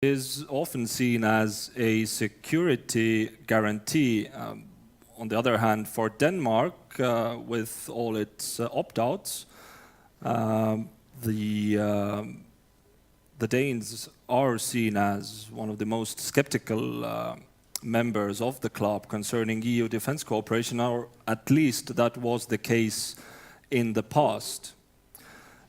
is often seen as a security guarantee. On the other hand, for Denmark, with all its opt-outs, the Danes are seen as one of the most skeptical members of the club concerning EU defense cooperation, or at least that was the case in the past.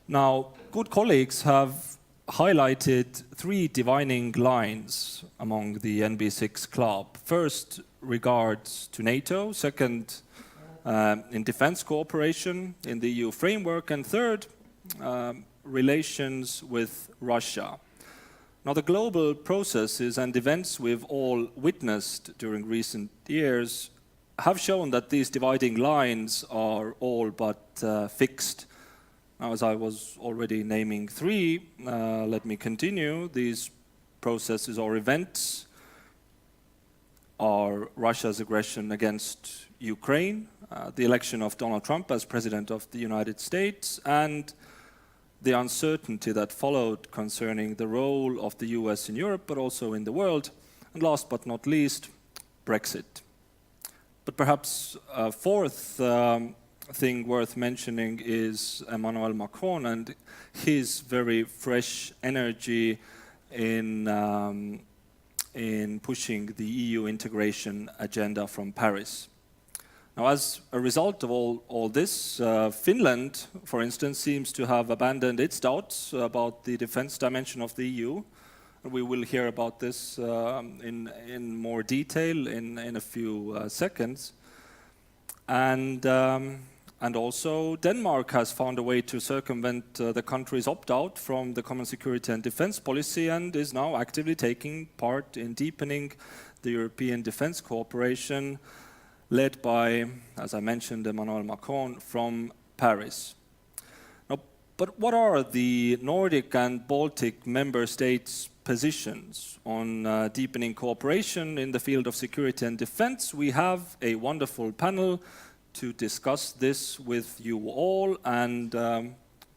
Now, good colleagues have highlighted three dividing lines among the NB6 club. First, regards to NATO. Second, in defense cooperation in the EU framework. And third, relations with Russia. Now, the global processes and events we've all witnessed during recent years have shown that these dividing lines are all but fixed. Now, as I was already naming three, let me continue. These processes or events are Russia's aggression against Ukraine, the election of Donald Trump as President of the United States, and the uncertainty that followed concerning the role of the US in Europe, but also in the world, and last but not least, Brexit. But perhaps a fourth thing worth mentioning is Emmanuel Macron and his very fresh energy in pushing the EU integration agenda from Paris. Now, as a result of all this, Finland, for instance, seems to have abandoned its doubts about the defense dimension of the EU. We will hear about this in more detail in a few seconds. And also Denmark has found a way to circumvent the country's opt-out from the common security and defense policy and is now actively taking part in deepening the European defense cooperation led by, as I mentioned, Emmanuel Macron from Paris. Now, but what are the Nordic and Baltic member states' positions on deepening cooperation in the field of security and defense? We have a wonderful panel to discuss this with you all, and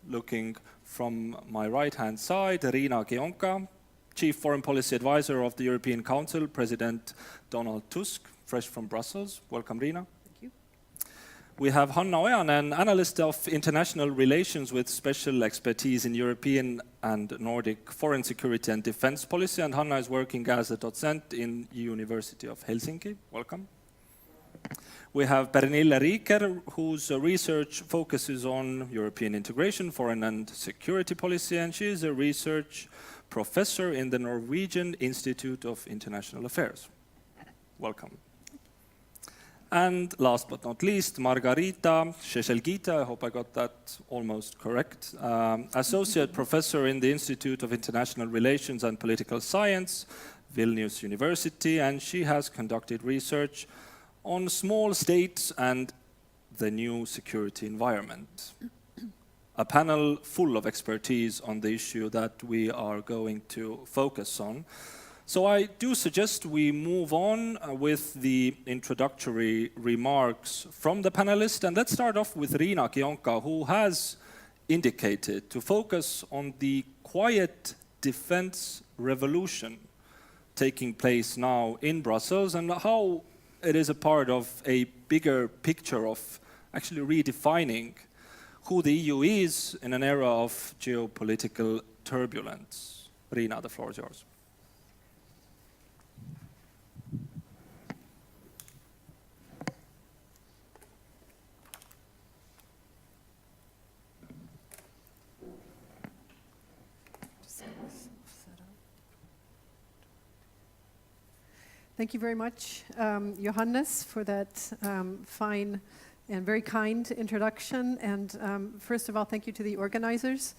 looking from my right-hand side, Riina Kionka, Chief Foreign Policy Advisor of the European Council, President Donald Tusk, fresh from Brussels. Welcome, Riina. Thank you. We have Hanna Ojanen, Analyst of International Relations with special expertise in European and Nordic foreign security and defense policy, and Hanna is working as a docent in University of Helsinki. Welcome. We have Pernille Riker, whose research focuses on European integration, foreign and security policy, and she is a research professor in the Norwegian Institute of International Affairs. Welcome. And last but not least, Margarita Šešelgytė, I hope I got that almost correct, Associate Professor in the Institute of International Relations and Political Science, Vilnius University, and she has conducted research on small states and the new security environment. A panel full of expertise on the issue that we are going to focus on. So I do suggest we move on with the introductory remarks from the panelists. And let's start off with Riina Kionka, who has indicated to focus on the quiet defense revolution taking place now in Brussels and how it is a part of a bigger picture of actually redefining who the EU is in an era of geopolitical turbulence. Riina, the floor is yours. Thank you very much, Johannes, for that fine and very kind introduction. And first of all, thank you to the organizers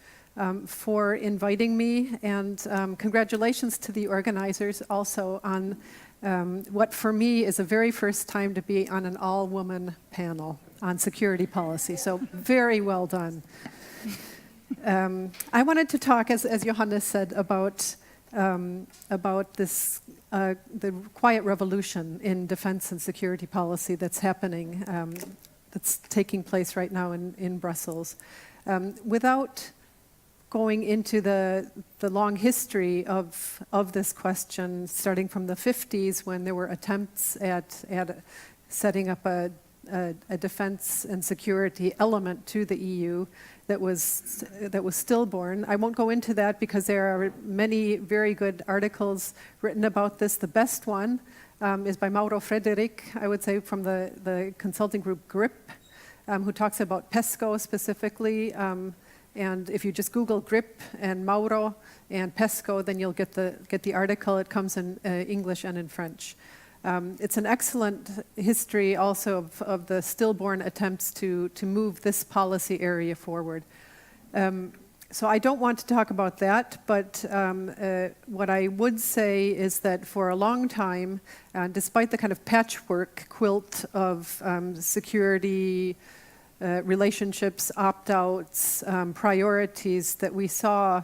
for inviting me. And congratulations to the organizers also on what for me is a very first time to be on an all-woman panel on security policy. So very well done. I wanted to talk, as Johannes said, about this the quiet revolution in defense and security policy that's happening, that's taking place right now in Brussels. Without going into the long history of this question, starting from the 50s when there were attempts at setting up a defense and security element to the EU that was stillborn. I won't go into that because there are many very good articles written about this. The best one is by Mauro Frederick, I would say, from the consulting group GRIP, who talks about PESCO specifically. And if you just Google GRIP and Mauro and PESCO, then you'll get the article. It comes in English and in French. It's an excellent history also of the stillborn attempts to move this policy area forward. So I don't want to talk about that, but what I would say is that for a long time, despite the kind of patchwork quilt of security, relationships, opt-outs, priorities that we saw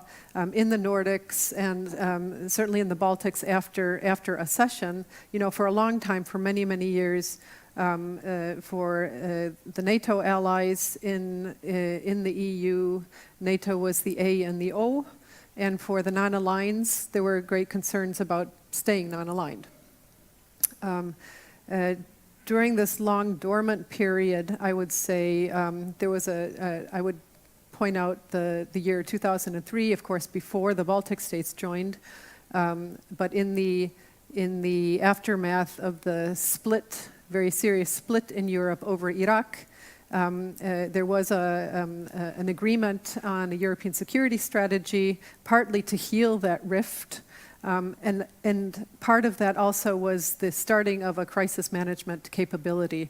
in the Nordics and certainly in the Baltics after accession, for a long time, for many, many years, for the NATO allies in the EU, NATO was the A and the O, and for the non-aligned, there were great concerns about staying non-aligned. During this long dormant period, I would say there was I would point out the year 2003, of course, before the Baltic states joined, but in the aftermath of the split, very serious split in Europe over Iraq, there was an agreement on a European security strategy, partly to heal that rift. And part of that also was the starting of a crisis management capability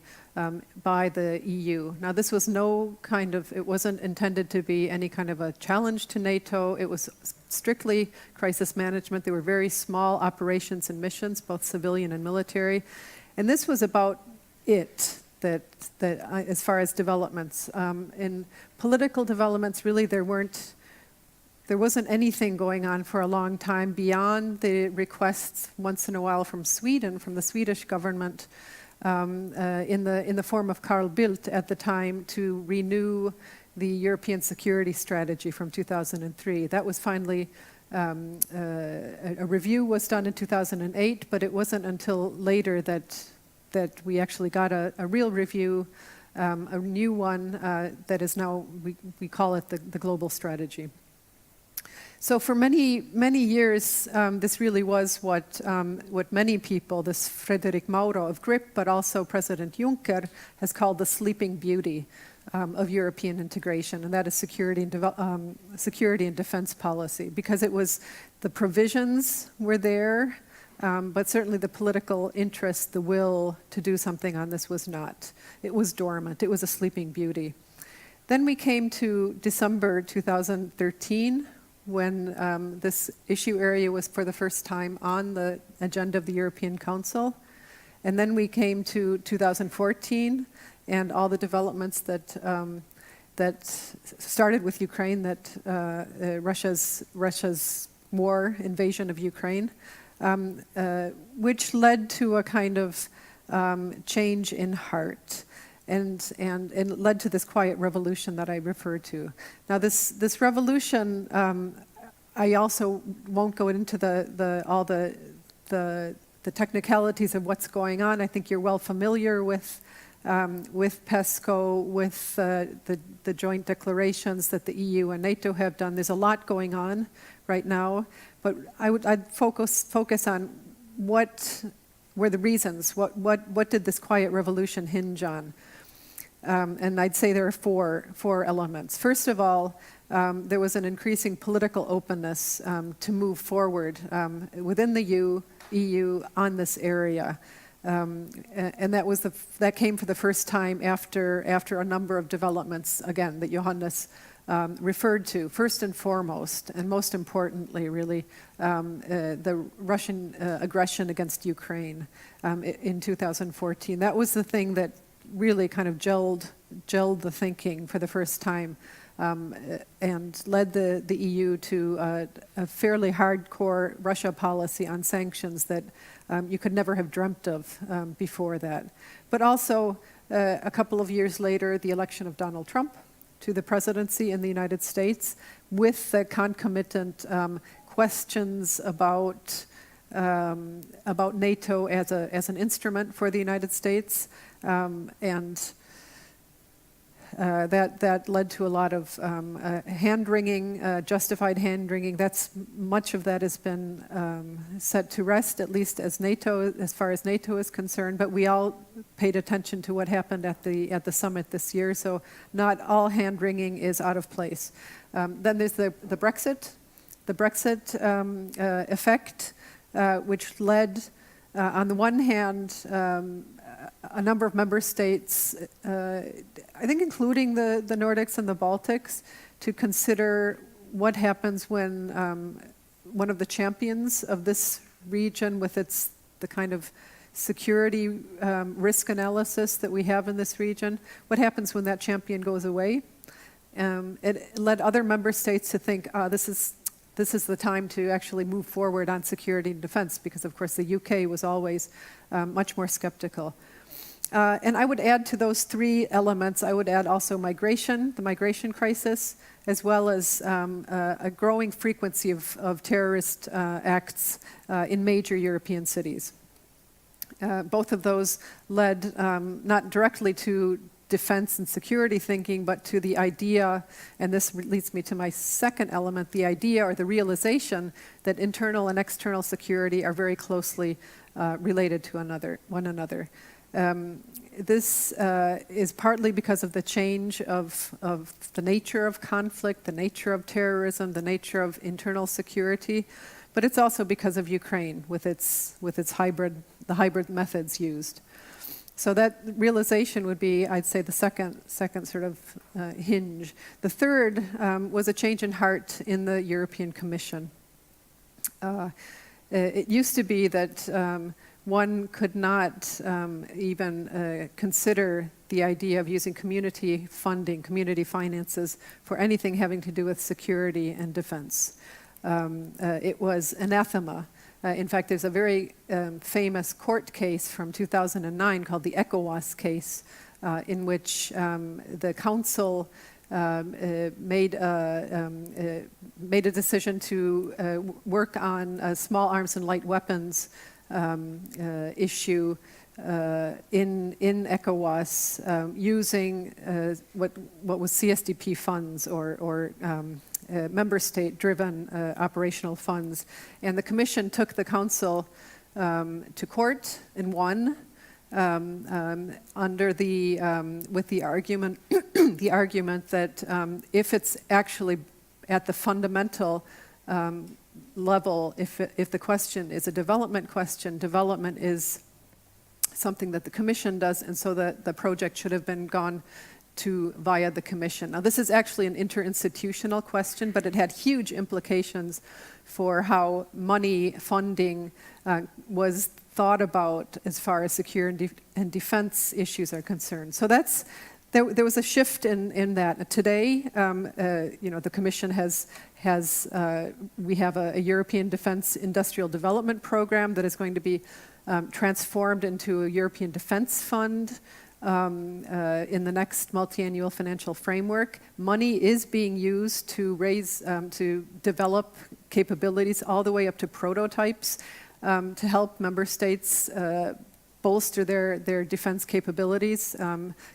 by the EU. Now, this was it wasn't intended to be any kind of a challenge to NATO. It was strictly crisis management. There were very small operations and missions, both civilian and military. And this was about it, that as far as developments. In political developments, really, there wasn't anything going on for a long time beyond the requests once in a while from Sweden, from the Swedish government, in the form of Carl Bildt at the time, to renew the European security strategy from 2003. That was finally, a review was done in 2008, but it wasn't until later that we actually got a real review, a new one that is now, we call it the global strategy. So for many, many years, this really was what many people, this Frederick Mauro of GRIP, but also President Juncker, has called the sleeping beauty of European integration, and that is security and defense policy, because it was the provisions were there, but certainly the political interest, the will to do something on this was not. It was dormant. It was a sleeping beauty. Then we came to December 2013, when this issue area was for the first time on the agenda of the European Council. And then we came to 2014 and all the developments that started with Ukraine, that Russia's war, invasion of Ukraine, which led to a kind of change in heart. And led to this quiet revolution that I referred to. Now, this revolution, I also won't go into all the technicalities of what's going on. I think you're well familiar with PESCO, with the joint declarations that the EU and NATO have done. There's a lot going on right now, but I'd focus on what were the reasons. What did this quiet revolution hinge on? And I'd say there are four elements. First of all, there was an increasing political openness to move forward within the EU on this area. And that came for the first time after a number of developments, again, that Johannes referred to. First and foremost, and most importantly, really, the Russian aggression against Ukraine in 2014. That was the thing that really kind of gelled the thinking for the first time, and led the EU to a fairly hardcore Russia policy on sanctions that you could never have dreamt of before that. But also, a couple of years later, the election of Donald Trump to the presidency in the United States, with the concomitant questions about NATO as an instrument for the United States, and that led to a lot of hand-wringing, justified hand-wringing. Much of that has been set to rest, at least as far as NATO is concerned. But we all paid attention to what happened at the summit this year, so not all hand-wringing is out of place. Then there's the Brexit effect, which led, on the one hand, a number of member states, I think including the Nordics and the Baltics, to consider what happens when one of the champions of this region, with the kind of security risk analysis that we have in this region, what happens when that champion goes away? It led other member states to think, this is the time to actually move forward on security and defense, because of course the UK was always much more skeptical. And I would add to those three elements, I would add also migration, the migration crisis, as well as a growing frequency of terrorist acts in major European cities. Both of those led not directly to defense and security thinking, but to the idea, and this leads me to my second element, the idea or the realization that internal and external security are very closely related to one another. This is partly because of the change of the nature of conflict, the nature of terrorism, the nature of internal security, but it's also because of Ukraine with its hybrid methods used. So that realization would be, I'd say, the second sort of hinge. The third was a change in heart in the European Commission. It used to be that one could not even consider the idea of using community funding, community finances, for anything having to do with security and defense. It was anathema. In fact, there's a very famous court case from 2009 called the ECOWAS case, in which the Council made a decision to work on small arms and light weapons issue in ECOWAS using what was CSDP funds or member state-driven operational funds. And the Commission took the Council to court and won under with the argument the argument that if it's actually at the fundamental level, if the question is a development question, development is something that the Commission does, and so the project should have been gone to via the Commission. Now, this is actually an interinstitutional question, but it had huge implications for how money funding was thought about as far as security and defense issues are concerned. So there was a shift in that. Today, the Commission we have a European Defense Industrial Development Program that is going to be transformed into a European Defense Fund in the next multi-annual financial framework. Money is being used to develop capabilities all the way up to prototypes to help member states bolster their defense capabilities,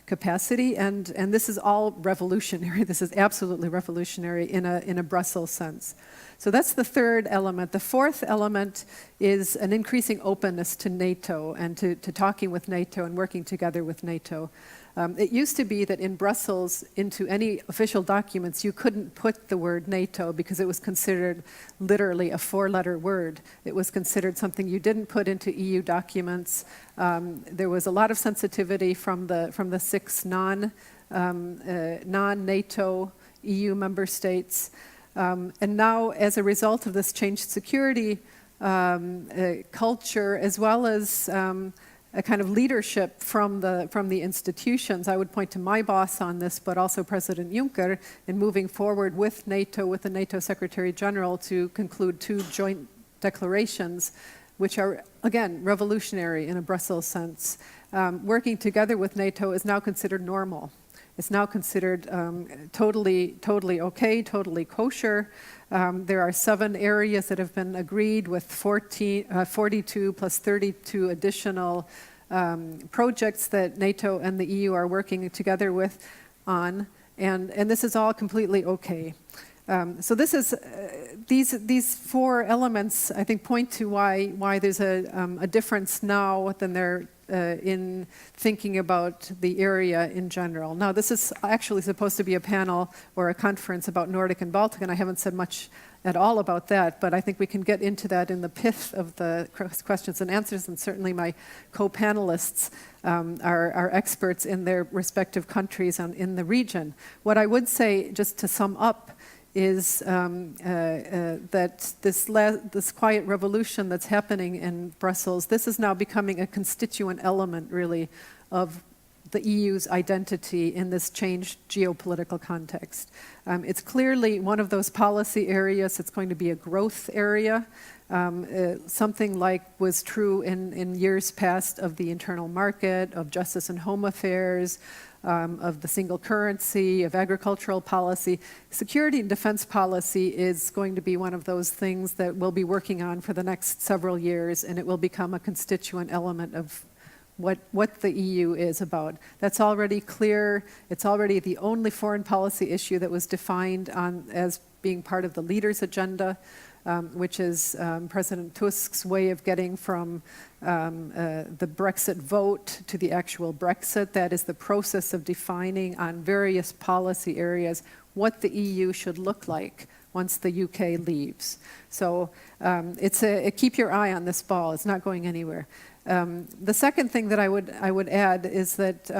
capacity, and this is all revolutionary. This is absolutely revolutionary in a Brussels sense. So that's the third element. The fourth element is an increasing openness to NATO and to talking with NATO and working together with NATO. It used to be that in Brussels, into any official documents, you couldn't put the word NATO because it was considered literally a four-letter word. It was considered something you didn't put into EU documents. There was a lot of sensitivity from the six non-NATO EU member states. And now, as a result of this changed security culture, as well as a kind of leadership from the institutions, I would point to my boss on this, but also President Juncker, in moving forward with NATO, with the NATO Secretary General, to conclude 2 joint declarations, which are, again, revolutionary in a Brussels sense. Working together with NATO is now considered normal. It's now considered totally okay, totally kosher. There are 7 areas that have been agreed with 42 plus 32 additional projects that NATO and the EU are working together with on, and this is all completely okay. So this is these 4 elements, I think, point to why there's a difference now than there in thinking about the area in general. Now, this is actually supposed to be a panel or a conference about Nordic and Baltic, and I haven't said much at all about that, but I think we can get into that in the pith of the questions and answers, and certainly my co-panelists are experts in their respective countries and in the region. What I would say, just to sum up, is that this quiet revolution that's happening in Brussels, this is now becoming a constituent element, really, of the EU's identity in this changed geopolitical context. It's clearly one of those policy areas that's going to be a growth area, something like was true in years past of the internal market, of justice and home affairs, of the single currency, of agricultural policy. Security and defense policy is going to be one of those things that we'll be working on for the next several years, and it will become a constituent element of what the EU is about. That's already clear. It's already the only foreign policy issue that was defined as being part of the leaders' agenda, which is President Tusk's way of getting from the Brexit vote to the actual Brexit. That is the process of defining on various policy areas what the EU should look like once the UK leaves. So it's keep your eye on this ball. It's not going anywhere. The second thing that I would add is that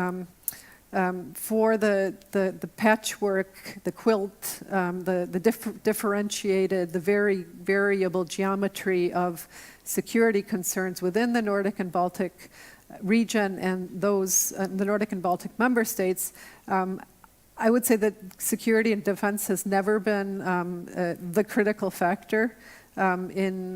for the patchwork, the quilt, the differentiated, the very variable geometry of security concerns within the Nordic and Baltic region and those the Nordic and Baltic member states, I would say that security and defense has never been the critical factor in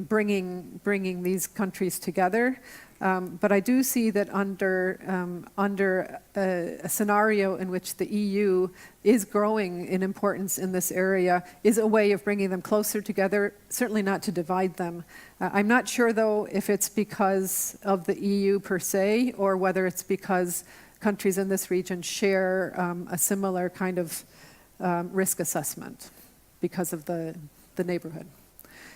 bringing these countries together. But I do see that under a scenario in which the EU is growing in importance in this area is a way of bringing them closer together, certainly not to divide them. I'm not sure, though, if it's because of the EU per se or whether it's because countries in this region share a similar kind of risk assessment because of the neighborhood.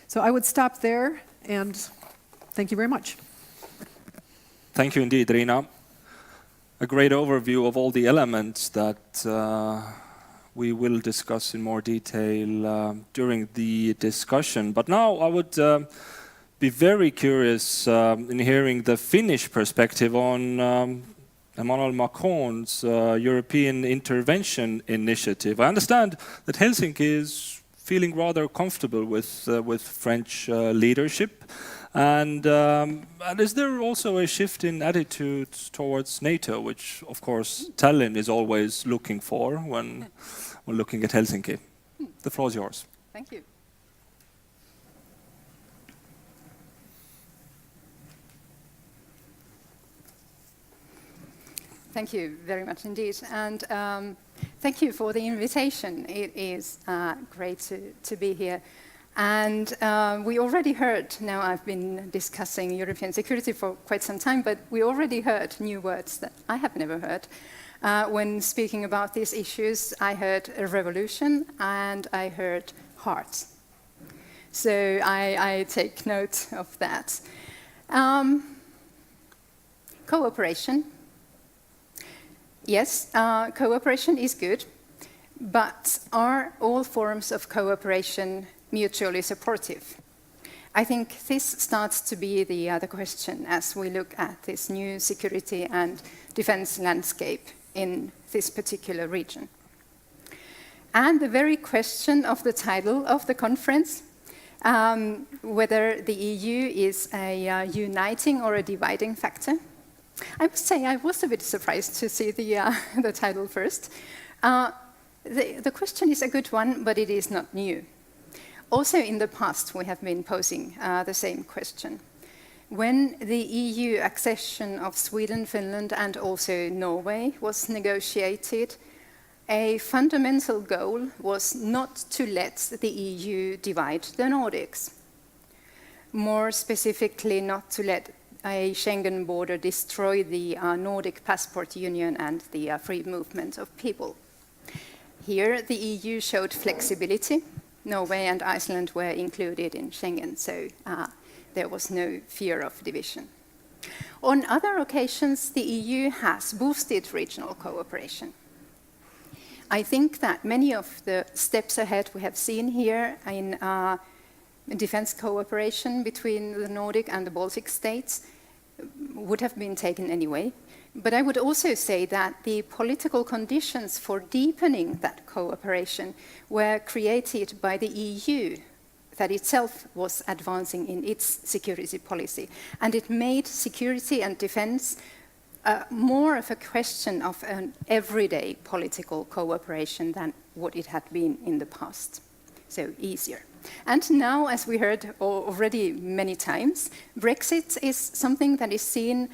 So I would stop there, and thank you very much. Thank you indeed, Rina. A great overview of all the elements that we will discuss in more detail during the discussion. But now I would be very curious in hearing the Finnish perspective on Emmanuel Macron's European intervention initiative. I understand that Helsinki is feeling rather comfortable with French leadership. And is there also a shift in attitudes towards NATO, which, of course, Tallinn is always looking for when looking at Helsinki? The floor is yours. Thank you. Thank you very much indeed. And thank you for the invitation. It is great to be here. And we already heard, now I've been discussing European security for quite some time, but we already heard new words that I have never heard. When speaking about these issues, I heard a revolution and I heard heart. So I take note of that. Cooperation. Yes, cooperation is good, but are all forms of cooperation mutually supportive? I think this starts to be the question as we look at this new security and defense landscape in this particular region. And the very question of the title of the conference, whether the EU is a uniting or a dividing factor. I must say I was a bit surprised to see the title first. The question is a good one, but it is not new. Also in the past, we have been posing the same question. When the EU accession of Sweden, Finland, and also Norway was negotiated, a fundamental goal was not to let the EU divide the Nordics. More specifically, not to let a Schengen border destroy the Nordic passport union and the free movement of people. Here, the EU showed flexibility. Norway and Iceland were included in Schengen, so there was no fear of division. On other occasions, the EU has boosted regional cooperation. I think that many of the steps ahead we have seen here in defense cooperation between the Nordic and the Baltic states would have been taken anyway. But I would also say that the political conditions for deepening that cooperation were created by the EU, that itself was advancing in its security policy. And it made security and defense more of a question of an everyday political cooperation than what it had been in the past. So easier. And now, as we heard already many times, Brexit is something that is seen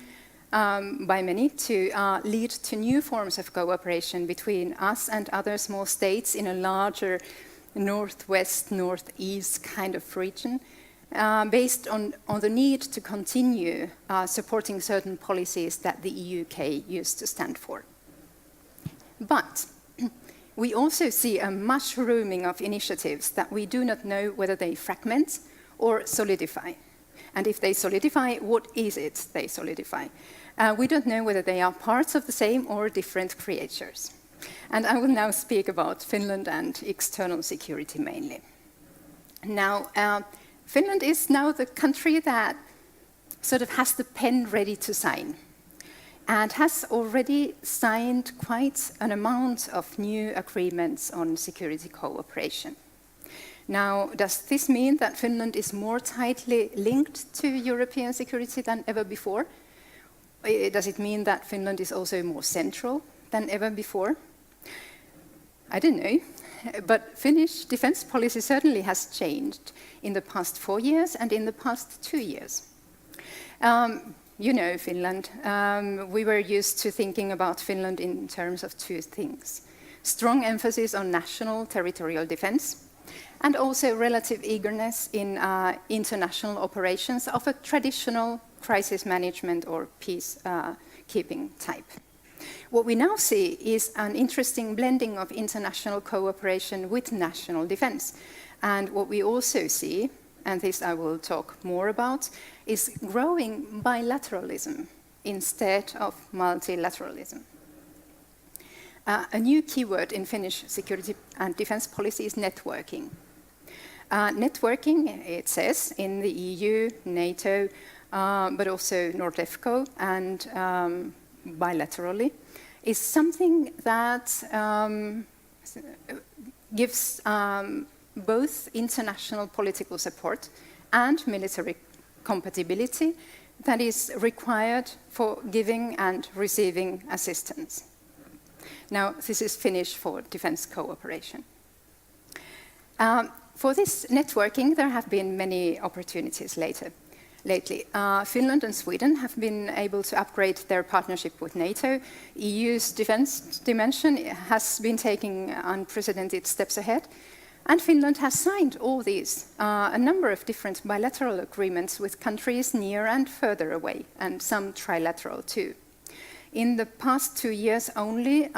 by many to lead to new forms of cooperation between us and other small states in a larger northwest, northeast kind of region, based on the need to continue supporting certain policies that the UK used to stand for. But we also see a mushrooming of initiatives that we do not know whether they fragment or solidify. And if they solidify, what is it they solidify? We don't know whether they are parts of the same or different creatures. And I will now speak about Finland and external security mainly. Now, Finland is now the country that sort of has the pen ready to sign, and has already signed quite an amount of new agreements on security cooperation. Now, does this mean that Finland is more tightly linked to European security than ever before? Does it mean that Finland is also more central than ever before? I don't know, but Finnish defense policy certainly has changed in the past 4 years and in the past 2 years. You know Finland. We were used to thinking about Finland in terms of two things: strong emphasis on national territorial defense, and also relative eagerness in international operations of a traditional crisis management or peacekeeping type. What we now see is an interesting blending of international cooperation with national defense. And what we also see, and this I will talk more about, is growing bilateralism instead of multilateralism. A new keyword in Finnish security and defense policy is networking. Networking, it says, in the EU, NATO, but also NORDEFCO and bilaterally, is something that gives both international political support and military compatibility that is required for giving and receiving assistance. Now, this is Finnish for defense cooperation. For this networking, there have been many opportunities lately. Finland and Sweden have been able to upgrade their partnership with NATO. EU's defense dimension has been taking unprecedented steps ahead. And Finland has signed all these, a number of different bilateral agreements with countries near and further away, and some trilateral too. In the past 2 years only,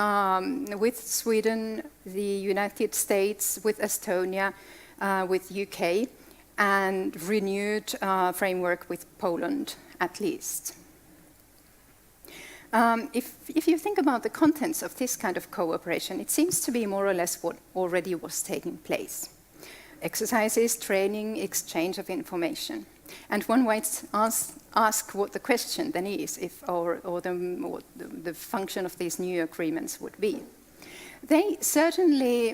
with Sweden, the United States, with Estonia, with UK, and renewed framework with Poland, at least. If you think about the contents of this kind of cooperation, it seems to be more or less what already was taking place. Exercises, training, exchange of information. And one might ask what the question then is, or what the function of these new agreements would be. They certainly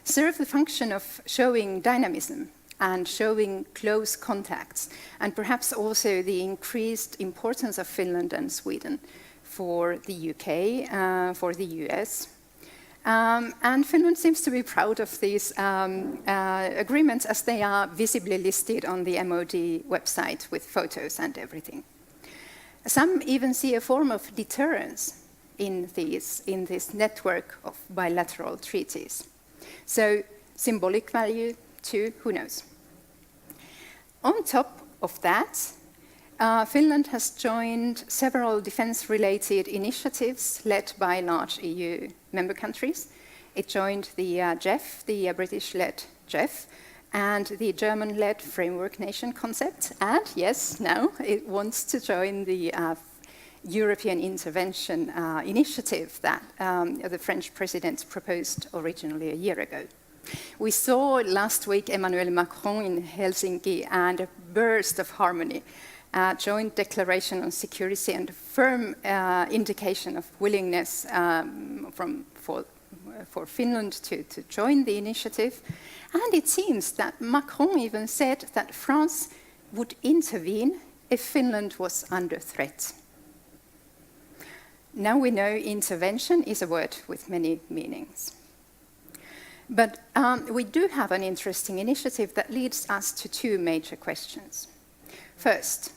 serve the function of showing dynamism and showing close contacts, and perhaps also the increased importance of Finland and Sweden for the UK, for the US, And Finland seems to be proud of these agreements as they are visibly listed on the MOD website with photos and everything. Some even see a form of deterrence in this network of bilateral treaties. So symbolic value too, who knows? On top of that, Finland has joined several defense-related initiatives led by large EU member countries. It joined the GEF, the British-led GEF, and the German-led Framework Nation concept. And yes, now it wants to join the European Intervention Initiative that the French president proposed originally a year ago. We saw last week Emmanuel Macron in Helsinki and a burst of harmony, a joint declaration on security and a firm indication of willingness for Finland to join the initiative. And it seems that Macron even said that France would intervene if Finland was under threat. Now we know intervention is a word with many meanings. But we do have an interesting initiative that leads us to two major questions. First,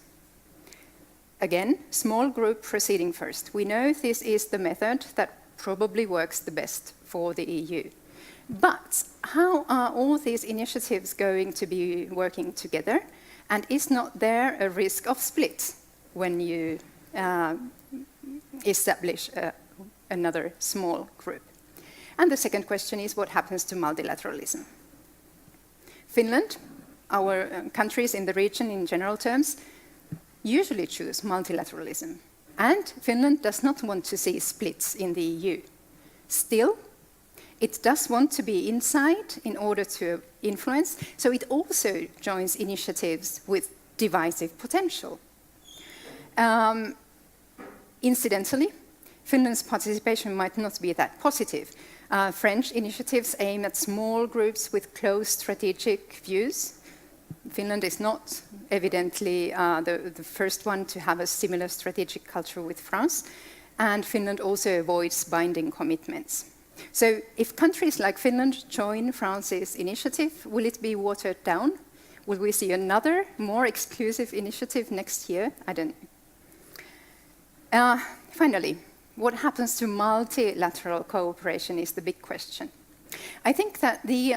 again, small group proceeding first. We know this is the method that probably works the best for the EU. But how are all these initiatives going to be working together? And is not there a risk of split when you establish another small group? And the second question is, what happens to multilateralism? Finland, our countries in the region in general terms, usually choose multilateralism. And Finland does not want to see splits in the EU. Still, it does want to be inside in order to influence, so it also joins initiatives with divisive potential. Incidentally, Finland's participation might not be that positive. French initiatives aim at small groups with close strategic views. Finland is not evidently the first one to have a similar strategic culture with France, and Finland also avoids binding commitments. So if countries like Finland join France's initiative, will it be watered down? Will we see another, more exclusive initiative next year? I don't know. Finally, what happens to multilateral cooperation is the big question. I think that the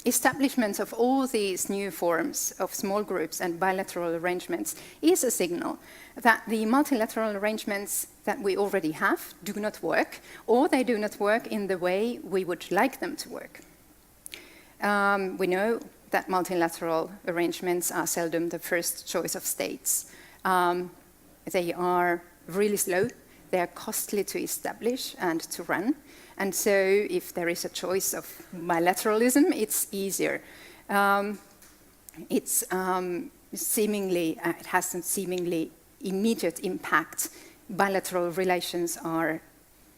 establishment of all these new forms of small groups and bilateral arrangements is a signal that the multilateral arrangements that we already have do not work, or they do not work in the way we would like them to work. We know that multilateral arrangements are seldom the first choice of states. They are really slow, they are costly to establish and to run. And so if there is a choice of bilateralism, it's easier. It has a seemingly immediate impact. Bilateral relations are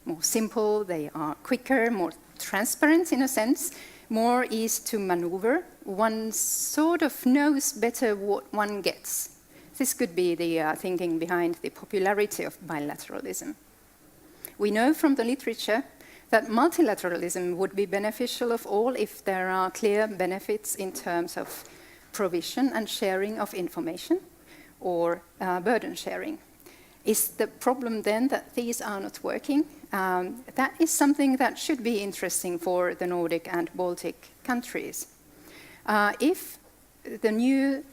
more simple, they are quicker, more transparent in a sense, more easy to maneuver. One sort of knows better what one gets. This could be the thinking behind the popularity of bilateralism. We know from the literature that multilateralism would be beneficial of all if there are clear benefits in terms of provision and sharing of information or burden sharing. Is the problem then that these are not working? That is something that should be interesting for the Nordic and Baltic countries. If the new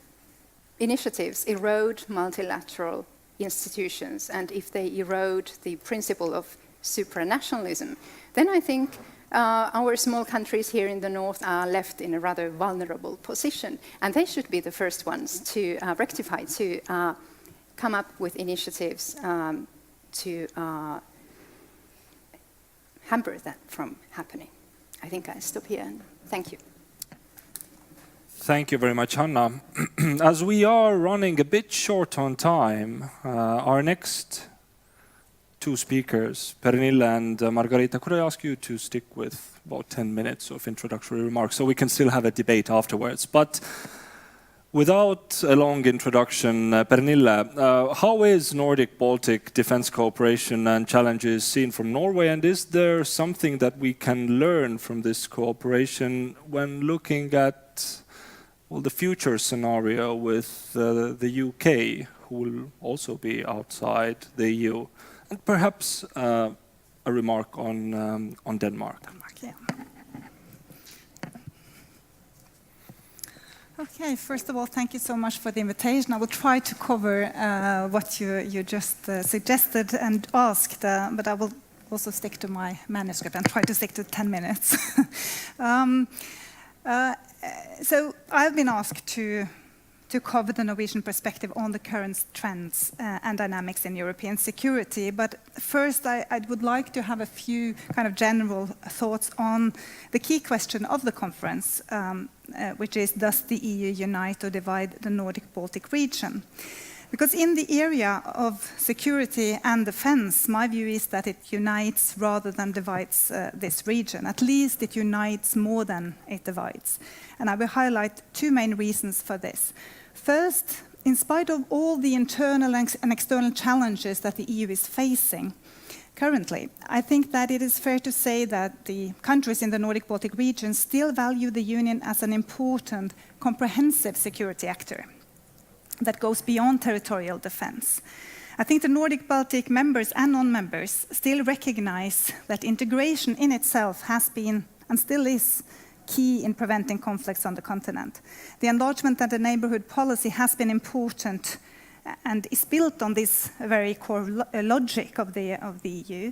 initiatives erode multilateral institutions and if they erode the principle of supranationalism, then I think our small countries here in the north are left in a rather vulnerable position, and they should be the first ones to rectify, to come up with initiatives to hamper that from happening. I think I stop here, and thank you. Thank you very much, Hanna. As we are running a bit short on time, our next two speakers, Pernille and Margarita, could I ask you to stick with about 10 minutes of introductory remarks so we can still have a debate afterwards? But Without a long introduction, Pernille, how is Nordic-Baltic defense cooperation and challenges seen from Norway, and is there something that we can learn from this cooperation when looking at the future scenario with the UK, who will also be outside the EU? And perhaps a remark on Denmark. Yeah. Okay, first of all, thank you so much for the invitation. I will try to cover what you just suggested and asked, but I will also stick to my manuscript and try to stick to 10 minutes. So I've been asked to cover the Norwegian perspective on the current trends and dynamics in European security. But first, I would like to have a few kind of general thoughts on the key question of the conference, which is, does the EU unite or divide the Nordic-Baltic region? Because in the area of security and defense, my view is that it unites rather than divides this region. At least it unites more than it divides. And I will highlight two main reasons for this. First, in spite of all the internal and external challenges that the EU is facing currently, I think that it is fair to say that the countries in the Nordic-Baltic region still value the Union as an important, comprehensive security actor that goes beyond territorial defense. I think the Nordic-Baltic members and non-members still recognize that integration in itself has been and still is key in preventing conflicts on the continent. The enlargement and the neighborhood policy has been important and is built on this very core logic of the EU.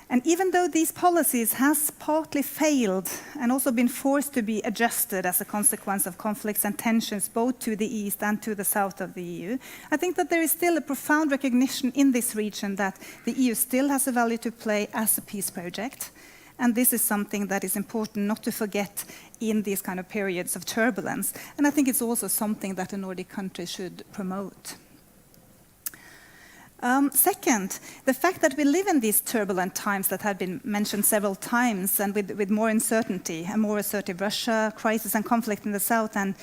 And even though these policies has partly failed and also been forced to be adjusted as a consequence of conflicts and tensions both to the east and to the south of the EU, I think that there is still a profound recognition in this region that the EU still has a value to play as a peace project. And this is something that is important not to forget in these kind of periods of turbulence. And I think it's also something that the Nordic countries should promote. Second, the fact that we live in these turbulent times that have been mentioned several times, and with more uncertainty, a more assertive Russia, crisis and conflict in the south, and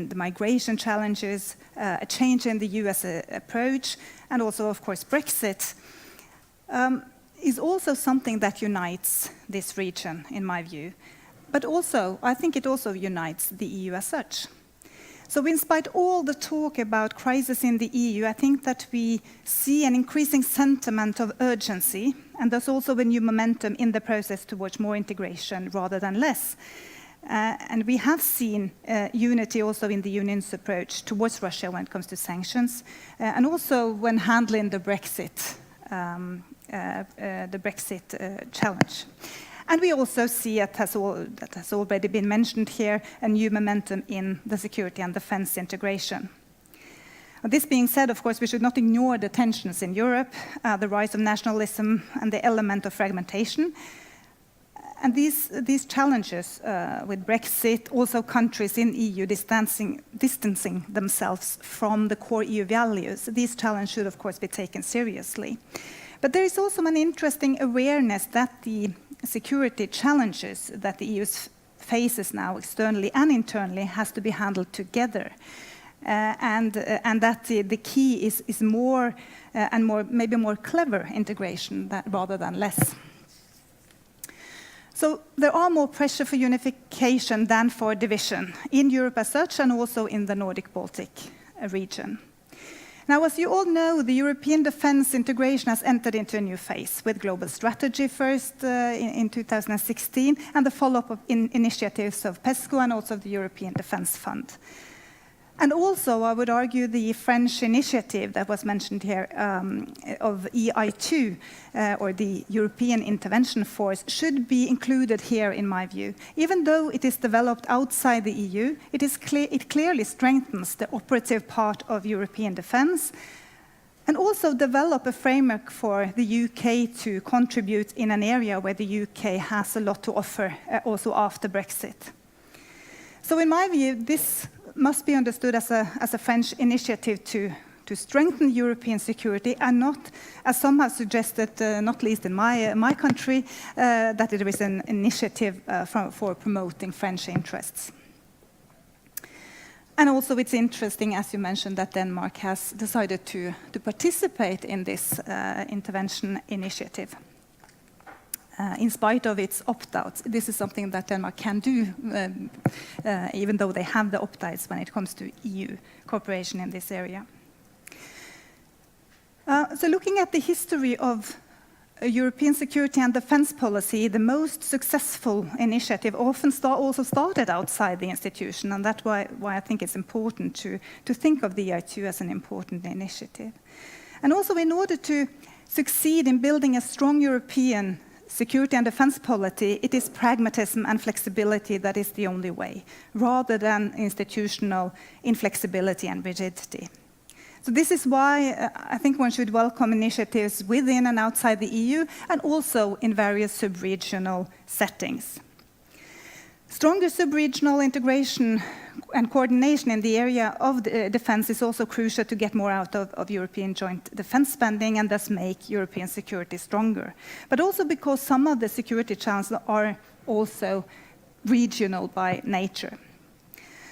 the migration challenges, a change in the US approach, and also, of course, Brexit, is also something that unites this region, in my view. But also, I think it also unites the EU as such. So in spite of all the talk about crisis in the EU, I think that we see an increasing sentiment of urgency, and there's also a new momentum in the process towards more integration rather than less. And we have seen unity also in the Union's approach towards Russia when it comes to sanctions, and also when handling the Brexit challenge. And we also see, that has already been mentioned here, a new momentum in the security and defense integration. This being said, of course, we should not ignore the tensions in Europe, the rise of nationalism and the element of fragmentation. And these challenges with Brexit, also countries in EU distancing themselves from the core EU values, these challenges should, of course, be taken seriously. But there is also an interesting awareness that the security challenges that the EU faces now externally and internally has to be handled together. And that the key is more and maybe more clever integration rather than less. So there are more pressure for unification than for division in Europe as such, and also in the Nordic-Baltic region. Now, as you all know, the European defense integration has entered into a new phase with global strategy first in 2016 and the follow-up initiatives of PESCO and also the European Defence Fund. And also, I would argue the French initiative that was mentioned here of EI2, or the European Intervention Force, should be included here in my view. Even though it is developed outside the EU, it clearly strengthens the operative part of European defence, and also develop a framework for the UK to contribute in an area where the UK has a lot to offer, also after Brexit. So in my view, this must be understood as a French initiative to strengthen European security, and not, as some have suggested, not least in my country, that there is an initiative for promoting French interests. And also it's interesting, as you mentioned, that Denmark has decided to participate in this intervention initiative. In spite of its opt-outs, this is something that Denmark can do, even though they have the opt-outs when it comes to EU cooperation in this area. So looking at the history of European security and defense policy, the most successful initiative often also started outside the institution, and that's why I think it's important to think of the EI2 as an important initiative. And also, in order to succeed in building a strong European security and defense policy, it is pragmatism and flexibility that is the only way, rather than institutional inflexibility and rigidity. So this is why I think one should welcome initiatives within and outside the EU, and also in various sub-regional settings. Stronger sub-regional integration and coordination in the area of the defense is also crucial to get more out of European joint defense spending and thus make European security stronger. But also because some of the security challenges are also regional by nature.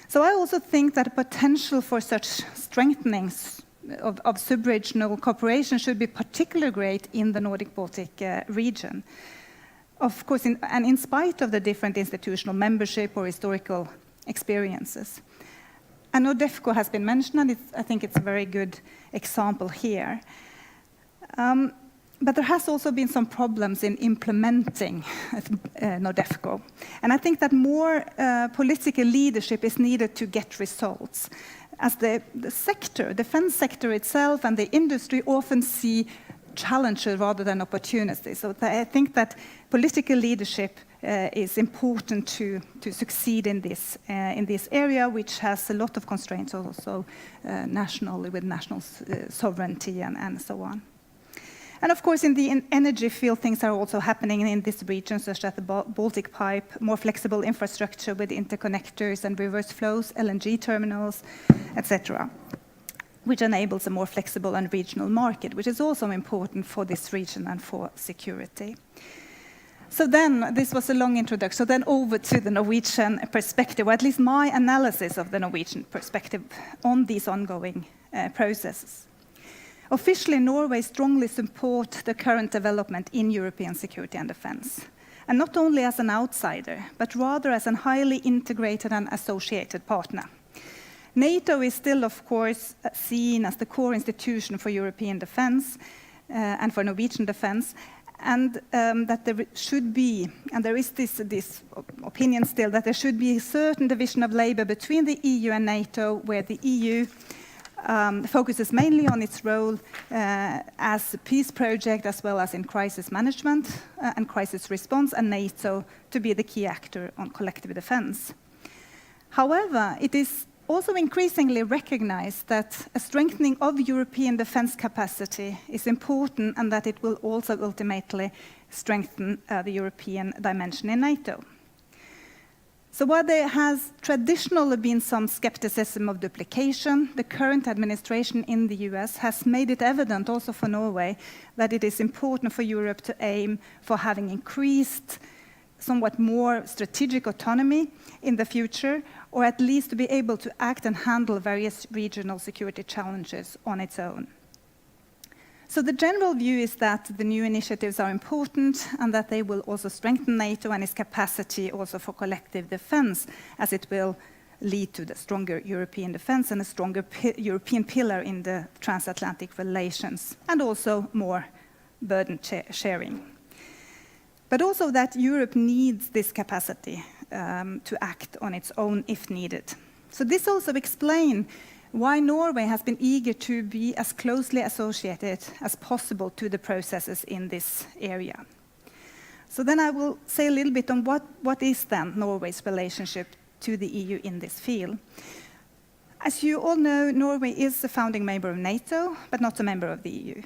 So I also think that the potential for such strengthenings of sub-regional cooperation should be particularly great in the Nordic-Baltic region. Of course, in spite of the different institutional membership or historical experiences. And NORDEFCO has been mentioned, and I think it's a very good example here. But there has also been some problems in implementing NORDEFCO. And I think that more political leadership is needed to get results. As the defense sector itself and the industry often see challenges rather than opportunities. So I think that political leadership is important to succeed in this area, which has a lot of constraints also nationally with national sovereignty and so on. And of course, in the energy field, things are also happening in this region, such as the Baltic pipe, more flexible infrastructure with interconnectors and reverse flows, LNG terminals, etc., which enables a more flexible and regional market, which is also important for this region and for security. So then, this was a long introduction, so then over to the Norwegian perspective, or at least my analysis of the Norwegian perspective on these ongoing processes. Officially, Norway strongly supports the current development in European security and defense, and not only as an outsider, but rather as a highly integrated and associated partner. NATO is still, of course, seen as the core institution for European defense and for Norwegian defense, and that there should be, and there is this opinion still, that there should be a certain division of labor between the EU and NATO, where the EU focuses mainly on its role as a peace project, as well as in crisis management and crisis response, and NATO to be the key actor on collective defense. However, it is also increasingly recognized that a strengthening of European defense capacity is important, and that it will also ultimately strengthen the European dimension in NATO. So while there has traditionally been some skepticism of duplication, the current administration in the US has made it evident also for Norway that it is important for Europe to aim for having increased somewhat more strategic autonomy in the future, or at least to be able to act and handle various regional security challenges on its own. So the general view is that the new initiatives are important, and that they will also strengthen NATO and its capacity also for collective defense, as it will lead to the stronger European defense and a stronger European pillar in the transatlantic relations, and also more burden sharing. But also that Europe needs this capacity to act on its own if needed. So this also explains why Norway has been eager to be as closely associated as possible to the processes in this area. So then I will say a little bit on what is then Norway's relationship to the EU in this field. As you all know, Norway is a founding member of NATO, but not a member of the EU.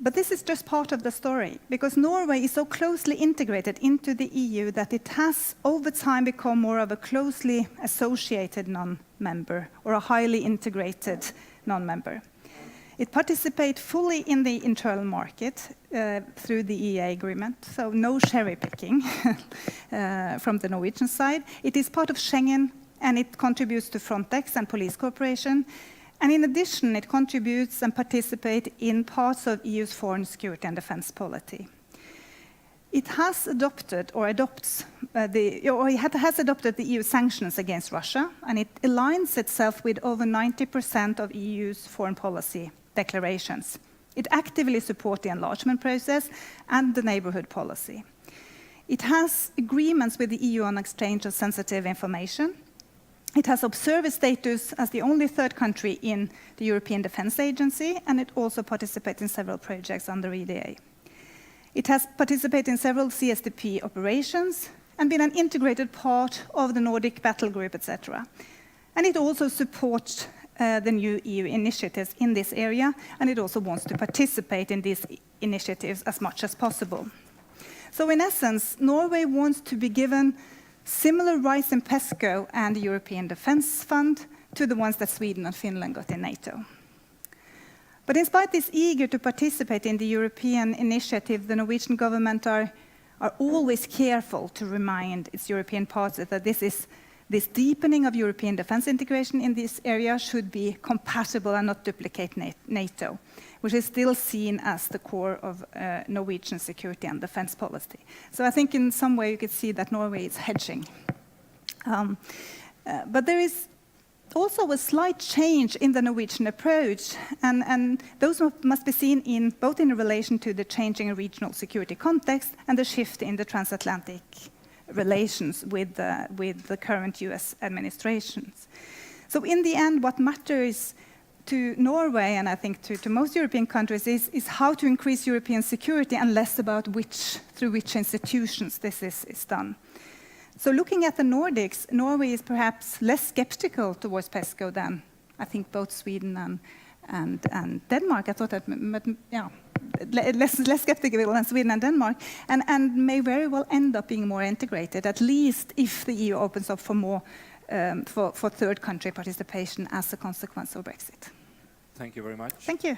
But this is just part of the story, because Norway is so closely integrated into the EU that it has over time become more of a closely associated non-member, or a highly integrated non-member. It participates fully in the internal market through the EEA agreement, so no cherry picking from the Norwegian side. It is part of Schengen and it contributes to Frontex and police cooperation. And in addition, it contributes and participates in parts of EU's foreign security and defense policy. It has adopted or adopts has adopted the EU sanctions against Russia, and it aligns itself with over 90% of EU's foreign policy declarations. It actively supports the enlargement process and the neighborhood policy. It has agreements with the EU on exchange of sensitive information. It has observer status as the only third country in the European Defence Agency, and it also participates in several projects under EDA. It has participated in several CSDP operations and been an integrated part of the Nordic battle group, etc. And it also supports the new EU initiatives in this area, and it also wants to participate in these initiatives as much as possible. So in essence, Norway wants to be given similar rights in PESCO and the European Defence Fund to the ones that Sweden and Finland got in NATO. But in spite of this eager to participate in the European initiative, the Norwegian government are always careful to remind its European partners that this deepening of European defence integration in this area should be compatible and not duplicate NATO, which is still seen as the core of Norwegian security and defence policy. So I think in some way you could see that Norway is hedging. But there is also a slight change in the Norwegian approach, and those must be seen both in relation to the changing regional security context and the shift in the transatlantic relations with the current US administrations. So in the end, what matters to Norway, and I think to most European countries, is how to increase European security and less about through which institutions this is done. So looking at the Nordics, Norway is perhaps less skeptical towards PESCO than I think both Sweden and Denmark. I thought that, yeah, less skeptical than Sweden and Denmark, and may very well end up being more integrated, at least if the EU opens up for more for third country participation as a consequence of Brexit. Thank you very much. Thank you.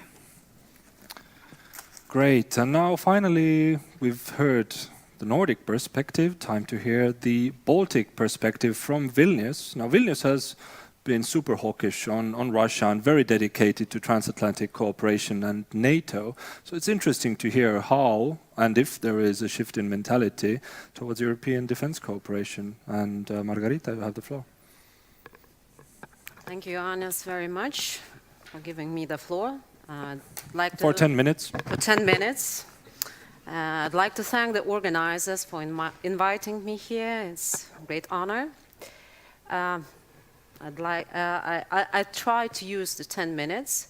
Great. And now finally we've heard the Nordic perspective. Time to hear the Baltic perspective from Vilnius. Now Vilnius has been super hawkish on Russia and very dedicated to transatlantic cooperation and NATO. So it's interesting to hear how and if there is a shift in mentality towards European defense cooperation. And Margarita, you have the floor. Thank you, Johannes, very much for giving me the floor. For 10 minutes. For 10 minutes. I'd like to thank the organizers for inviting me here. It's a great honor. I try to use the 10 minutes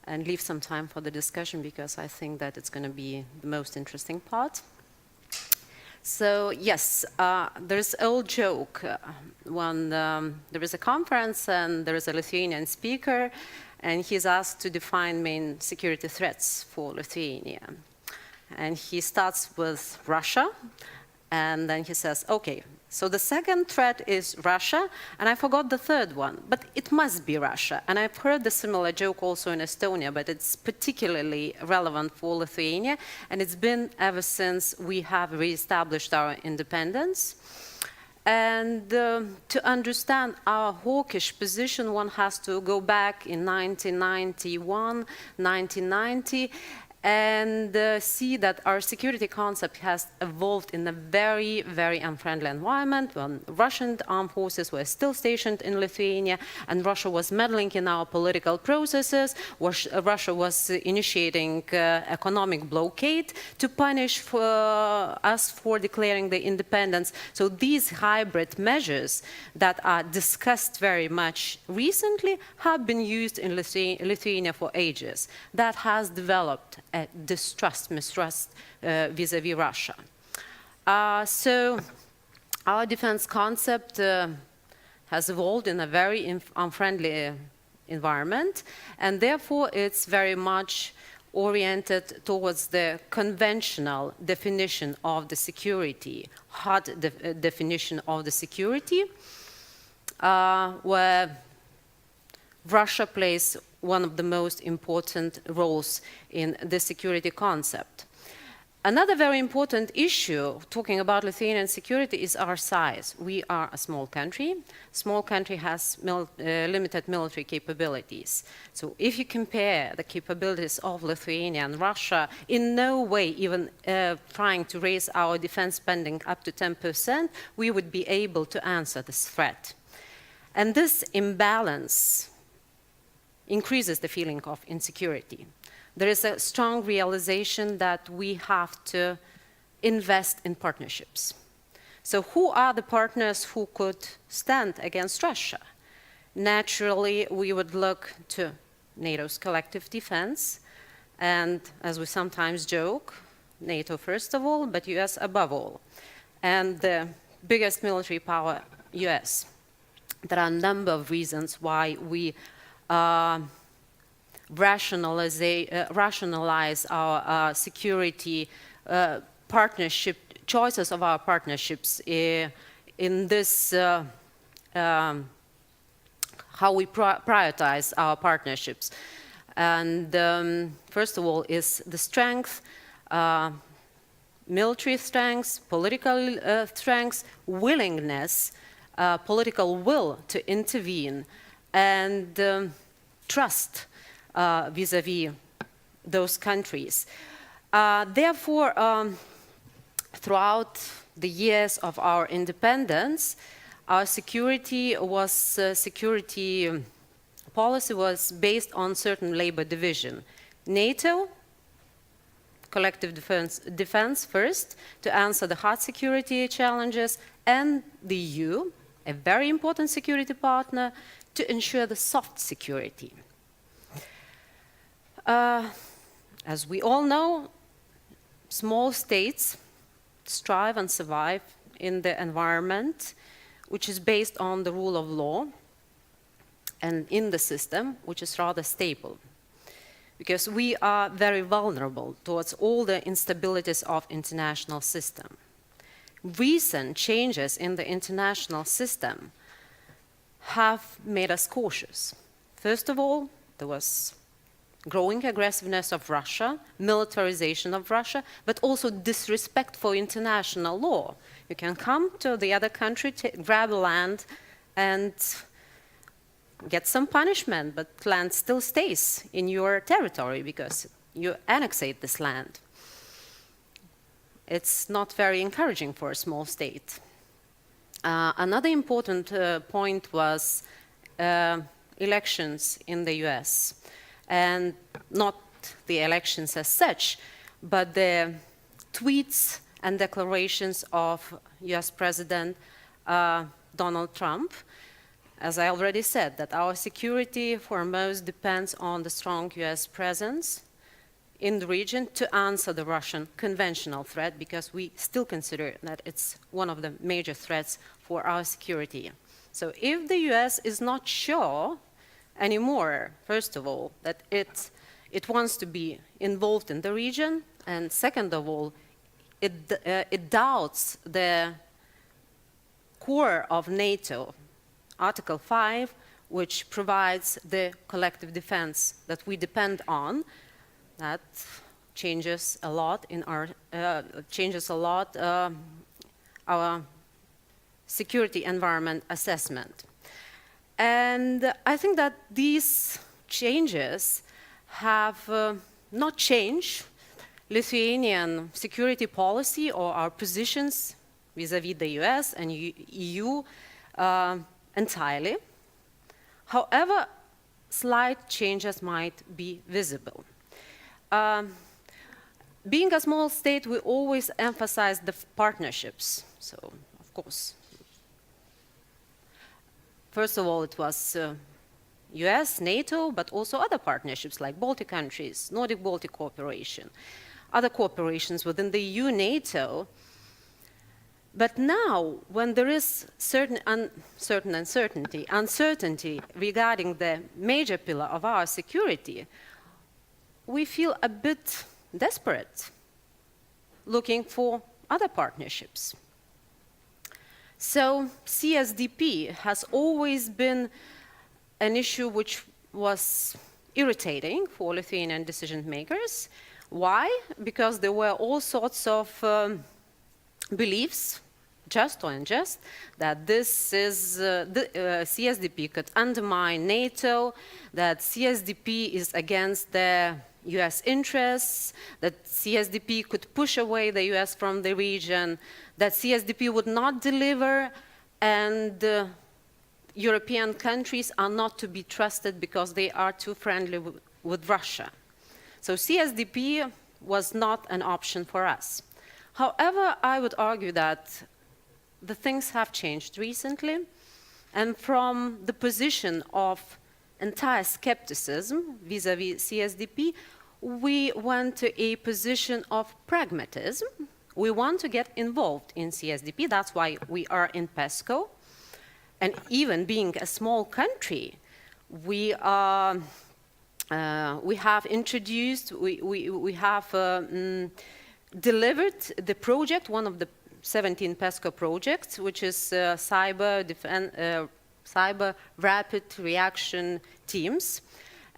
and leave some time for the discussion because I think that it's going to be the most interesting part. So yes, there's an old joke when there is a conference and there is a Lithuanian speaker and he's asked to define main security threats for Lithuania. And he starts with Russia, and then he says, okay, so the second threat is Russia, and I forgot the third one, but it must be Russia. And I've heard the similar joke also in Estonia, but it's particularly relevant for Lithuania, and it's been ever since we have reestablished our independence. And to understand our hawkish position, one has to go back in 1991, 1990, and see that our security concept has evolved in a very, very unfriendly environment when Russian armed forces were still stationed in Lithuania and Russia was meddling in our political processes. Russia was initiating economic blockade to punish us for declaring the independence. So these hybrid measures that are discussed very much recently have been used in Lithuania for ages. That has developed a mistrust vis-à-vis Russia. So our defense concept has evolved in a very unfriendly environment, and therefore it's very much oriented towards the conventional definition of the security, hard definition of the security, where Russia plays one of the most important roles in the security concept. Another very important issue, talking about Lithuanian security, is our size. We are a small country. Small country has limited military capabilities. So if you compare the capabilities of Lithuania and Russia, in no way even trying to raise our defense spending up to 10%, we would be able to answer this threat. And this imbalance increases the feeling of insecurity. There is a strong realization that we have to invest in partnerships. So who are the partners who could stand against Russia? Naturally, we would look to NATO's collective defense, and as we sometimes joke, NATO first of all, but US above all. And the biggest military power, US. There are a number of reasons why we rationalize our security partnership, choices of our partnerships in this, how we prioritize our partnerships. And first of all is the strength, military strengths, political strengths, willingness, political will to intervene, and trust vis-à-vis those countries. Therefore, throughout the years of our independence, our security policy was based on certain labor division. NATO, collective defense first, to answer the hard security challenges, and the EU, a very important security partner, to ensure the soft security. As we all know, small states strive and survive in the environment which is based on the rule of law and in the system which is rather stable. Because we are very vulnerable towards all the instabilities of international system. Recent changes in the international system have made us cautious. First of all, there was growing aggressiveness of Russia, militarization of Russia, but also disrespect for international law. You can come to the other country, grab land, and get some punishment, but land still stays in your territory because you annexate this land. It's not very encouraging for a small state. Another important point was elections in the US. And not the elections as such, but the tweets and declarations of US President Donald Trump. As I already said, that our security foremost depends on the strong US presence in the region to answer the Russian conventional threat, because we still consider that it's one of the major threats for our security. So if the US is not sure anymore, first of all, that it wants to be involved in the region, and second of all, it doubts the core of NATO, Article 5, which provides the collective defense that we depend on. That changes a lot in our our security environment assessment. And I think that these changes have not changed Lithuanian security policy or our positions vis-à-vis the US and EU entirely. However, slight changes might be visible. Being a small state, we always emphasize the partnerships. So, of course, first of all, it was US, NATO, but also other partnerships like Baltic countries, Nordic-Baltic cooperation, other cooperations within the EU, NATO. But now, when there is uncertainty regarding the major pillar of our security, we feel a bit desperate, looking for other partnerships. So CSDP has always been an issue which was irritating for Lithuanian decision makers. Why? Because there were all sorts of beliefs, just or unjust, that this is CSDP could undermine NATO, that CSDP is against the US interests, that CSDP could push away the US from the region, that CSDP would not deliver, and European countries are not to be trusted because they are too friendly with Russia. So CSDP was not an option for us. However, I would argue that the things have changed recently, and from the position of entire skepticism vis-à-vis CSDP, we went to a position of pragmatism. We want to get involved in CSDP. That's why we are in PESCO. And even being a small country, we have introduced, we have delivered the project, one of the 17 PESCO projects, which is cyber rapid reaction teams.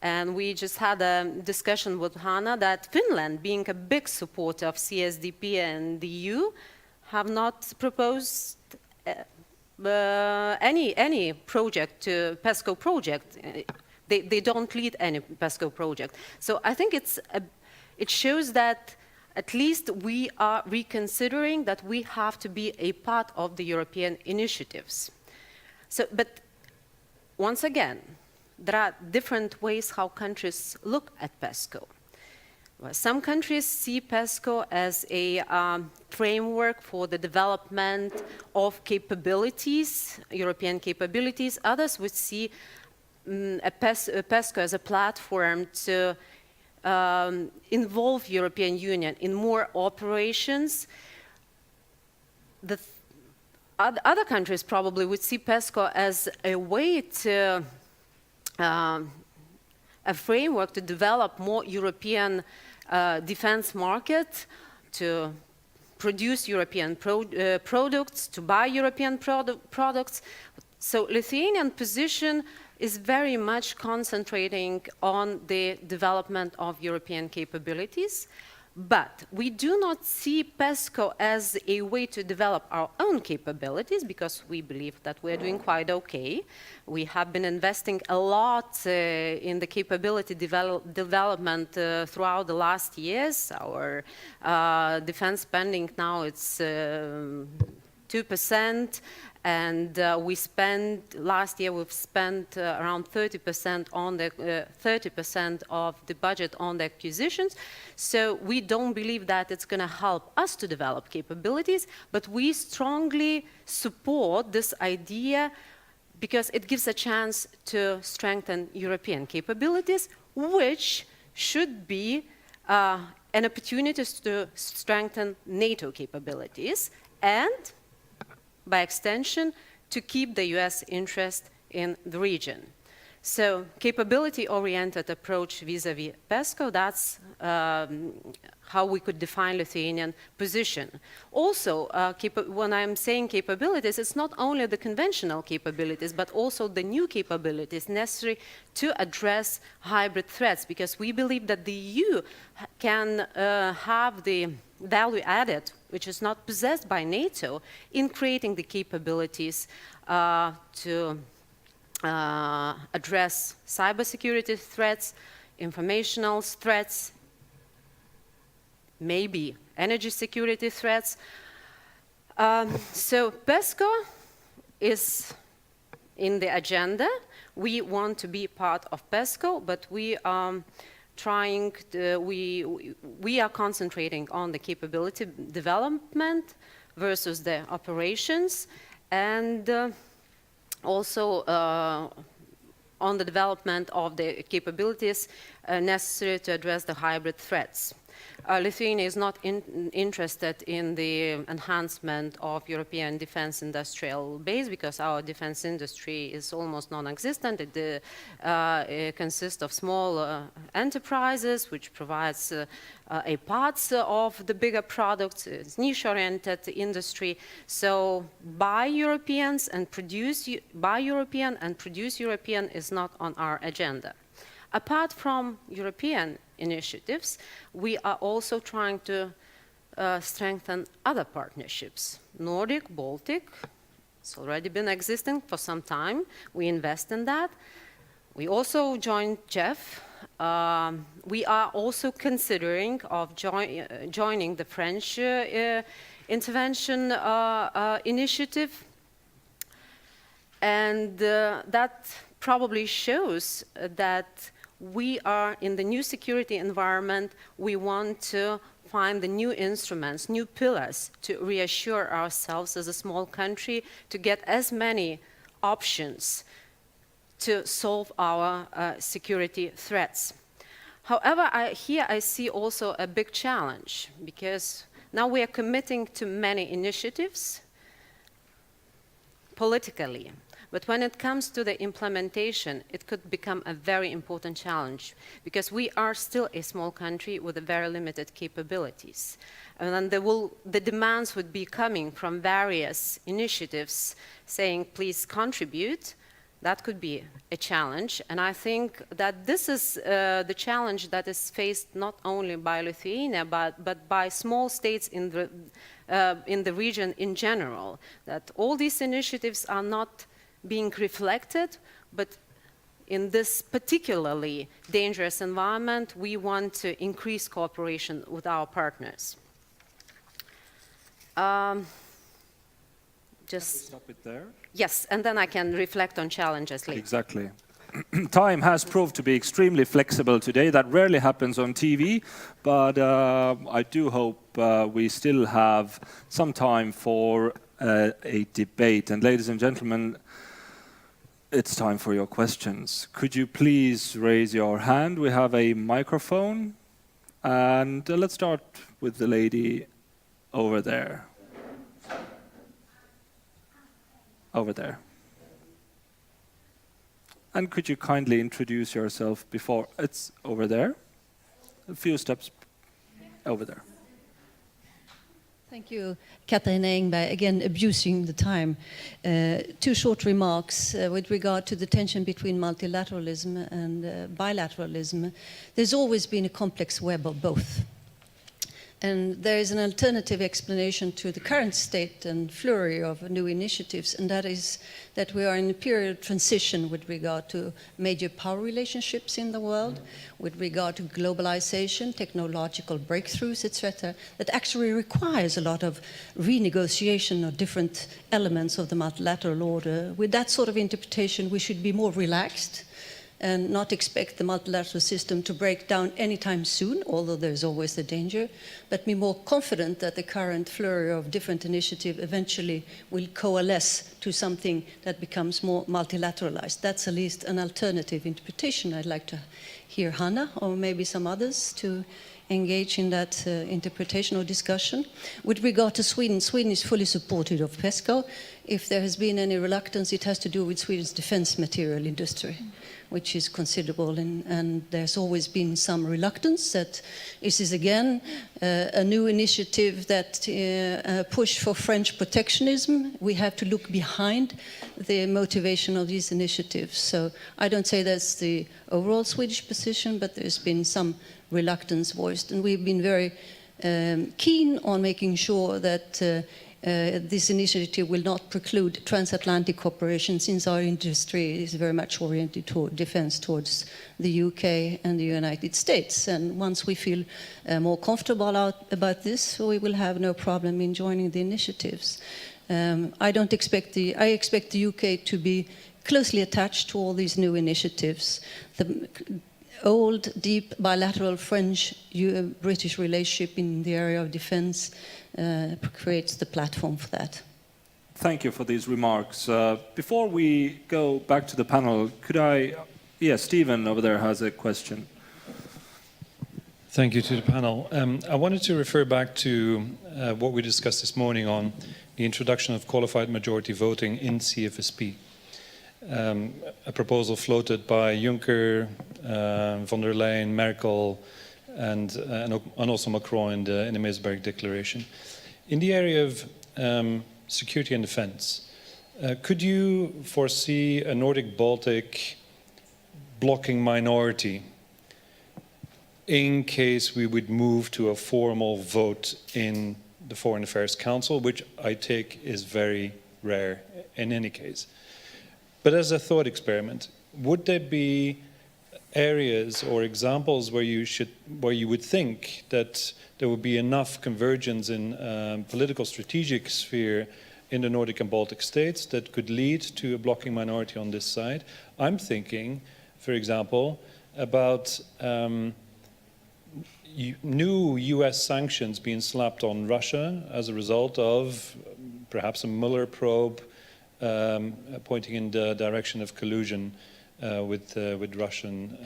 And we just had a discussion with Hanna that Finland, being a big supporter of CSDP and the EU, have not proposed any project, PESCO project. They don't lead any PESCO project. So I think it shows that at least we are reconsidering that we have to be a part of the European initiatives. So, but once again, there are different ways how countries look at PESCO. Well, some countries see PESCO as a framework for the development of capabilities, European capabilities. Others would see PESCO as a platform to involve European Union in more operations. The other countries probably would see PESCO as a way to a framework to develop more European defense market, to produce European products, to buy European products. So Lithuanian position is very much concentrating on the development of European capabilities. But we do not see PESCO as a way to develop our own capabilities, because we believe that we're doing quite okay. We have been investing a lot in the capability development throughout the last years. Our defense spending now it's 2%. And we spent, last year we've spent around 30% on the 30% of the budget on the acquisitions. So we don't believe that it's going to help us to develop capabilities, but we strongly support this idea because it gives a chance to strengthen European capabilities, which should be an opportunity to strengthen NATO capabilities and, by extension, to keep the US interest in the region. So capability-oriented approach vis-à-vis PESCO, that's how we could define Lithuanian position. Also, when I'm saying capabilities, it's not only the conventional capabilities, but also the new capabilities necessary to address hybrid threats, because we believe that the EU can have the value added, which is not possessed by NATO, in creating the capabilities to address cybersecurity threats, informational threats, maybe energy security threats. So PESCO is in the agenda. We want to be part of PESCO, but we are trying to, we are concentrating on the capability development versus the operations, and also on the development of the capabilities necessary to address the hybrid threats. Lithuania is not interested in the enhancement of European defense industrial base, because our defense industry is almost non-existent. It consists of small enterprises, which provides a parts of the bigger products. It's niche-oriented industry. So buy European and produce European is not on our agenda. Apart from European initiatives, we are also trying to strengthen other partnerships. Nordic-Baltic, it's already been existing for some time. We invest in that. We also joined Jeff. We are also considering of joining the French intervention initiative. And that probably shows that we are in the new security environment. We want to find the new instruments, new pillars to reassure ourselves as a small country to get as many options to solve our security threats. However, here I see also a big challenge, because now we are committing to many initiatives politically. But when it comes to the implementation, it could become a very important challenge, because we are still a small country with very limited capabilities. And then the demands would be coming from various initiatives saying, please contribute. That could be a challenge. And I think that this is the challenge that is faced not only by Lithuania, but by small states in the region in general, that all these initiatives are not being reflected, but in this particularly dangerous environment, we want to increase cooperation with our partners. Just stop it there. Yes, and then I can reflect on challenges later. Exactly. Time has proved to be extremely flexible today. That rarely happens on TV, but I do hope we still have some time for a debate. And ladies and gentlemen, it's time for your questions. Could you please raise your hand? We have a microphone. And let's start with the lady over there. Over there. And could you kindly introduce yourself before? It's over there. A few steps over there. Thank you, Katarina Engberg, again abusing the time. Two short remarks with regard to the tension between multilateralism and bilateralism. There's always been a complex web of both. And there is an alternative explanation to the current state and flurry of new initiatives, and that is that we are in a period of transition with regard to major power relationships in the world, with regard to globalization, technological breakthroughs, etc., that actually requires a lot of renegotiation of different elements of the multilateral order. With that sort of interpretation, we should be more relaxed and not expect the multilateral system to break down anytime soon, although there's always the danger, but be more confident that the current flurry of different initiatives eventually will coalesce to something that becomes more multilateralized. That's at least an alternative interpretation. I'd like to hear Hanna or maybe some others to engage in that interpretation or discussion. With regard to Sweden, Sweden is fully supportive of PESCO. If there has been any reluctance, it has to do with Sweden's defense material industry, which is considerable, and there's always been some reluctance that this is again a new initiative that push for French protectionism. We have to look behind the motivation of these initiatives. So I don't say that's the overall Swedish position, but there's been some reluctance voiced, and we've been very keen on making sure that this initiative will not preclude transatlantic cooperation, since our industry is very much oriented toward defense towards the UK and the United States. And once we feel more comfortable about this, we will have no problem in joining the initiatives. I expect the UK to be closely attached to all these new initiatives. The old, deep bilateral French-British relationship in the area of defense creates the platform for that. Thank you for these remarks. Before we go back to the panel, could I... Yes, Stephen over there has a question. Thank you to the panel. I wanted to refer back to what we discussed this morning on the introduction of qualified majority voting in CFSP. A proposal floated by Juncker, von der Leyen, Merkel, and also Macron in the Meseberg Declaration. In the area of security and defense, could you foresee a Nordic-Baltic blocking minority in case we would move to a formal vote in the Foreign Affairs Council, which I take is very rare in any case. But as a thought experiment, would there be areas or examples where you would think that there would be enough convergence in political strategic sphere in the Nordic and Baltic states that could lead to a blocking minority on this side? I'm thinking, for example, about new US sanctions being slapped on Russia as a result of perhaps a Mueller probe pointing in the direction of collusion with Russian